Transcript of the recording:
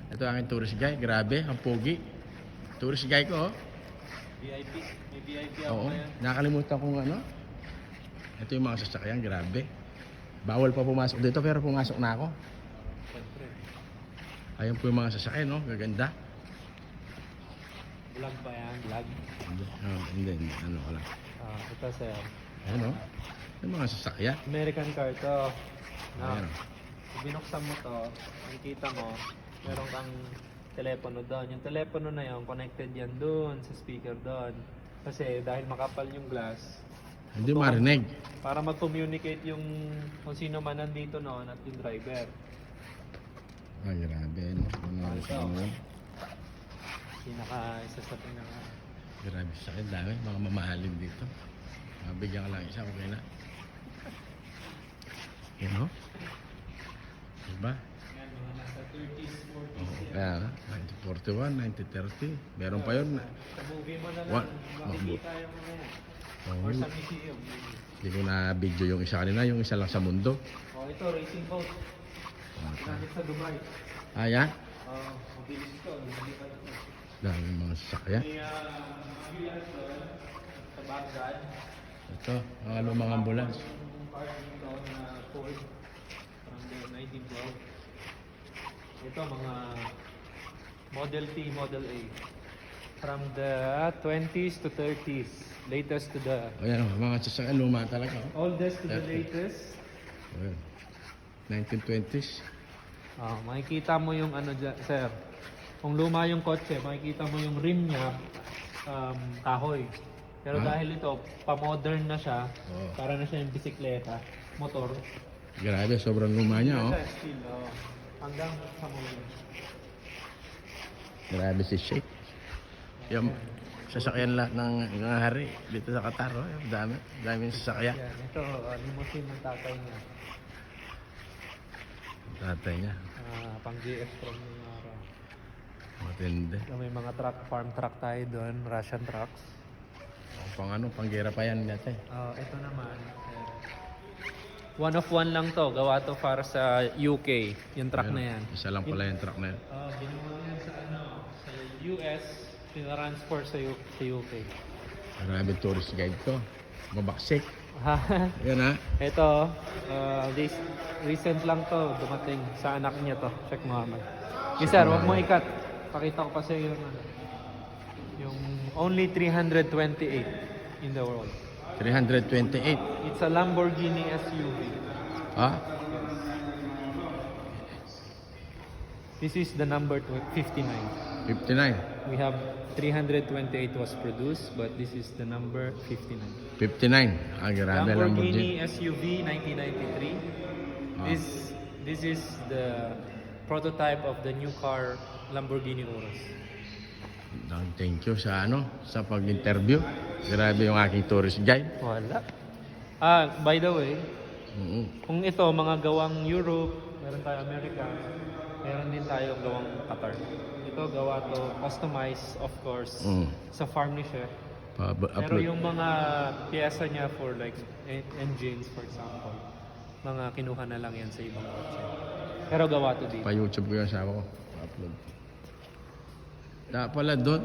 Ito ang aking tourist guide. Grabe, ang pogi. Tourist guide ko, oh. VIP. May VIP ako Oo, ngayon. nakalimutan kong ano. Ito yung mga sasakyan, grabe. Bawal pa pumasok dito pero pumasok na ako. Siyempre. Ayan po yung mga sasakyan, no? Gaganda. Vlog pa yan. Vlog. Hindi, ano ko lang. Ito sir. Ayan, no? Yung mga sasakyan. American car to. Ayan, oh. Pag binuksan mo to, makikita mo, meron kang telepono doon. Yung telepono na yun, connected yan doon sa speaker doon. Kasi dahil makapal yung glass, Hindi marinig. para mag-communicate yung kung sino man nandito noon at yung driver. Ay, grabe, no? Yung mga sasakyan. Isa sa pinaka... Grabe sasakyan, dami. Mga mamahalin dito. Mabigyan ka lang isa, okay na. Yan, no? Diba? Yan, mga nasa 30s, 40s Oo, yan. kaya na. 1941, 1930. Meron pa yun. Sa movie mo na lang, What? makikita yung mga yan. Oo, Or sa museum. hindi ko na video yung isa kanina, yung isa lang sa mundo. Ito, racing boat. Ginamit sa Dubai. Ayan. Mabilis ito. Hindi pa ito. Dami mga sasakyan. May ambulance doon sa Baghdad. Ito, mga lumang ambulance. Yung car dito na Ford from the 1912. Ito, mga Model T, Model A. From the 20s to 30s. Latest to the... Ayan, mga sasakyan luma talaga. Oh. Oldest to the Okay. latest. Ayan. 1920s. Makikita mo yung ano dyan, sir. Kung luma yung kotse, makikita mo yung rim niya, kahoy. Pero dahil ito, pa-modern na siya, Oo. para na siya yung bisikleta, motor. Grabe, sobrang luma niya, oh. Ito, still, hanggang sa mulo. Grabe si Sheikh. Yung sasakyan lahat ng hari dito sa Qatar, oh. Dami yung sasakyan. Yan, ito, limousine ng tatay niya. Tatay niya. Pang GS from yung araw. Matindi. May mga truck, farm truck tayo doon, Russian trucks. Pang ano, panggera pa yan natin. Ito naman, one of one lang to. Gawa to para sa UK, yung truck na yan. Isa lang pala yung truck na yan. Ginawa yan sa sa US, pinatransport sa UK. Grabe tourist guide ko. Mabaksik. Yan ha. Ito, recent lang to, dumating sa anak niya to, Sheikh Mohammed. Sir, wag mo ikat. Pakita ko kasi yung only 328 in the world. 328. It's a Lamborghini SUV. Ha? This is the number 59. 59. We have 328 was produced, but this is the number 59. 59. Ah, grabe Lamborghini Lamborghini. SUV 1993. This is the prototype of the new car Lamborghini Urus. Thank you sa ano, sa pag-interview. Grabe yung aking tourist guide. Wala. By the way, kung ito mga gawang Europe, meron tayo America, meron din tayo gawang Qatar. Ito gawa to customized of course sa farm ni Chef. Pero Pa-upload. yung mga piyesa niya for like engines for example, mga kinuha na lang yan sa ibang kotse. Pero gawa to dito. Pa-YouTube ko yung asawa ko. Pa-upload. Pala doon,